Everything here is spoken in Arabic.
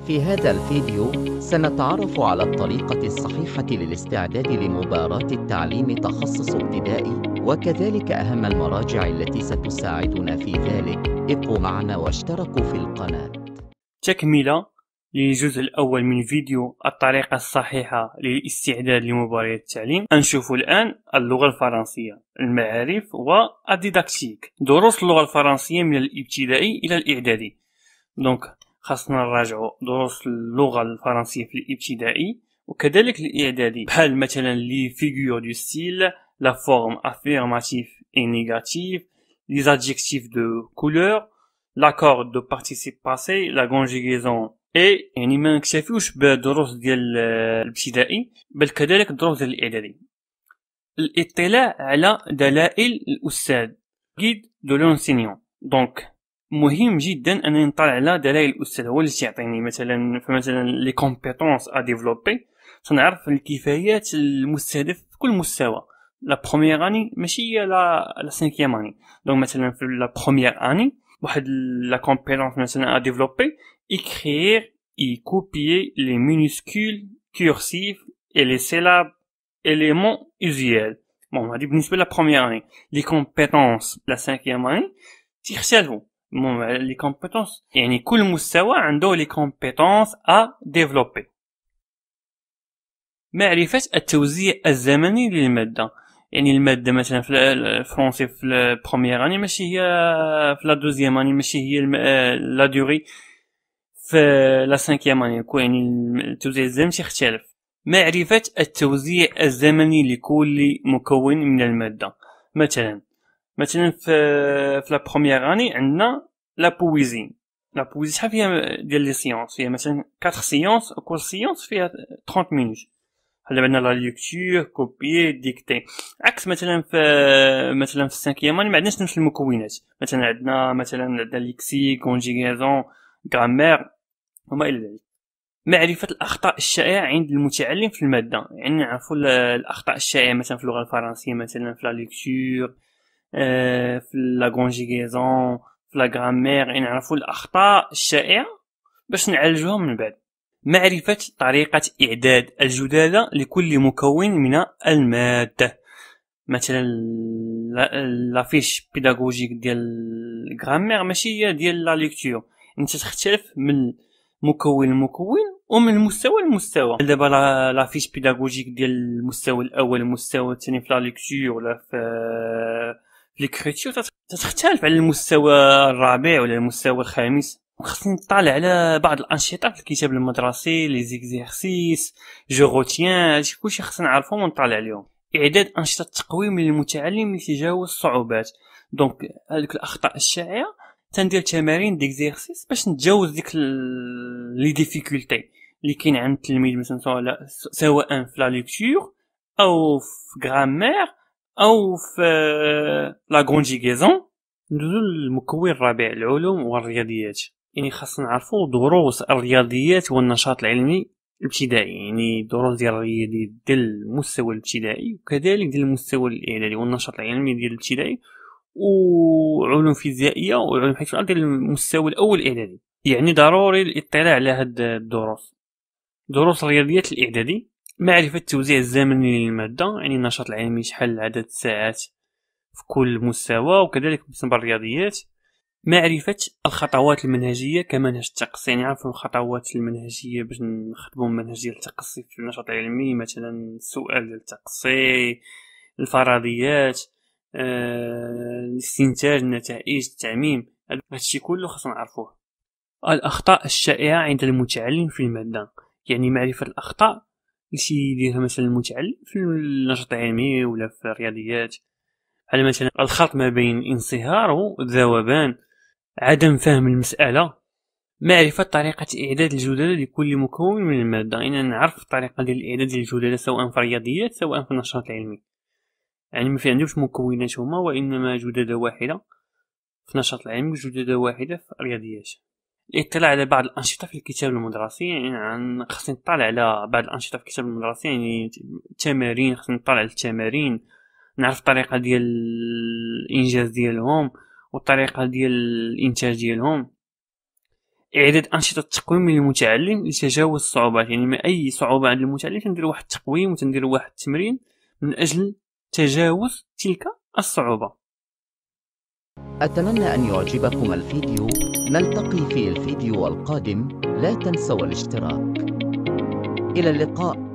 في هذا الفيديو سنتعرف على الطريقة الصحيحة للاستعداد لمباراة التعليم تخصص ابتدائي، وكذلك أهم المراجع التي ستساعدنا في ذلك. ابقوا معنا واشتركوا في القناة. تكملة للجزء الأول من فيديو الطريقة الصحيحة للاستعداد لمباراة التعليم. نشوف الآن اللغة الفرنسية، المعارف والديداكتيك. دروس اللغة الفرنسية من الابتدائي إلى الإعدادي. دونك خاصنا نراجعوا دروس اللغة الفرنسية في الابتدائي وكذلك الإعدادي، بحال مثلا لي فيغور دو ستيل، لا فورم affirmatif et négatif, les adjectifs de couleur, l'accord de participe passé, la conjugaison. اي يعني ما نكتفيوش بالدروس ديال الابتدائي، بل كذلك الدروس ديال الاعدادي. الاطلاع على دلائل الاستاذ، guide de l'enseignant. دونك مهم جدا انني نطلع على دلائل الاستاذ، هو اللي يعطيني مثلا لي كومبيتونس ا ديفلوبي، تنعرف الكفايات المستهدف في كل مستوى. لا بروميير اني ماشي هي لا سانكيام اني. دونك مثلا في لا بروميير اني واحد لا كومبيتونس مثلا ا ديفلوبي: écrire et copier les minuscules cursifs et les syllabes éléments usuels. Bon, هذه بالنسبة لا بروميير اني. لي كومبيتونس لا سانكيام اني تيختلفوا. لي كومبيتونس يعني كل مستوى عنده لي كومبيتونس ا ديفلوبي. معرفة التوزيع الزمني للمادة، يعني المادة مثلا في الفرنسي في البروميير اني ماشي هي في لا دوزيام اني، ماشي هي لا دوري في لا سانكيام اني، يعني التوزيع الزمني يختلف. معرفة التوزيع الزمني لكل مكون من المادة. مثلا في لا بروميير اني عندنا لا بويزي. شحال فيها ديال لي سيونس؟ فيها مثلا 4 سيونس، وكل سيونس فيها 30 مينوت. هلا عندنا لا ليكتور، كوبيي، ديكتي. عكس مثلا في السانكيام اني ما عندناش نفس المكونات. مثلا عندنا ليكسي، كونجيغازون، غرامير وما الى ذلك. معرفة الأخطاء الشائعة عند المتعلم في المادة، يعني نعرفوا الأخطاء الشائعة مثلا في اللغة الفرنسية، مثلا في لا ليكتور، في لا كونجيغازون، في لا غرامير، يعني نعرفوا الأخطاء الشائعة باش نعالجوها من بعد. معرفة طريقة إعداد الجدادة لكل مكون من المادة. مثلا لافيش بيداغوجيك ديال الغرامير ماشي هي ديال لا ليكتور، انت تختلف من مكون لمكون ومن مستوى لمستوى. دابا لافيش بيداغوجيك ديال المستوى الاول المستوى الثاني في لا ليكتور ولا في ليكريتور تختلف على المستوى الرابع ولا المستوى الخامس. خاصني نطالع على بعض الانشطه في الكتاب المدرسي، لي زيكزيرسيس، جو روتيان، هادشي كلشي خاصنا نعرفهم ونطالع عليهم. اعداد انشطه تقويم للمتعلم لتجاوز الصعوبات. دونك هذوك الاخطاء الشائعه تندير تمارين ديكزيرسيس باش نتجاوز ديك لي ديفيكولتي اللي كاين عند التلميذ، مثلا سواء في لا ليكتور او في غرامير او في لا كونجيغازون. ندوزو للمكون الرابع، العلوم والرياضيات. يعني خاصنا نعرفوا دروس الرياضيات والنشاط العلمي الابتدائي، يعني دروس ديال الرياضيات ديال المستوى الابتدائي وكذلك ديال المستوى الاعدادي، والنشاط العلمي ديال الابتدائي، وعلوم فيزيائيه وعلوم حيث ديال المستوى الاول الاعدادي. يعني ضروري الاطلاع على هاد الدروس. دروس الرياضيات الاعدادي: معرفه التوزيع الزمني للماده، يعني النشاط العلمي شحال عدد الساعات في كل مستوى، وكذلك بالنسبه للرياضيات. معرفه الخطوات المنهجيه كمنهج التقصي، يعني نعرفوا الخطوات المنهجيه باش نخدموا منهج ديال التقصي في النشاط العلمي، مثلا السؤال ديال التقصي، الفرضيات، الاستنتاج، النتائج، التعميم. هادشي كله خاصنا نعرفوه. الاخطاء الشائعه عند المتعلم في الماده، يعني معرفه الاخطاء اللي يديرها مثلا المتعلم في النشاط العلمي ولا في الرياضيات، على مثلا الخلط ما بين الانصهار والذوبان، عدم فهم المساله. معرفه طريقه اعداد الجدلاء لكل مكون من الماده، يعني نعرف الطريقه ديال الاعداد ديال الجدلاء سواء في الرياضيات سواء في النشاط العلمي. يعني ما في عندوش مكونات هما، وانما جدلاء واحده في النشاط العلمي وجدلاء واحده في الرياضيات. الاطلاع على بعض الانشطه في الكتاب المدرسي، يعني خصني نطلع على بعض الانشطه في الكتاب المدرسي، يعني التمارين، خصني نطلع على التمارين، نعرف الطريقه ديال الانجاز ديالهم والطريقه ديال الانتاج ديالهم. إعداد أنشطة تقويم للمتعلم لتجاوز الصعوبات. يعني ما أي صعوبة عند المتعلم تندير واحد التقويم وتندير واحد التمرين من أجل تجاوز تلك الصعوبة. أتمنى أن يعجبكم الفيديو. نلتقي في الفيديو القادم. لا تنسوا الاشتراك. إلى اللقاء.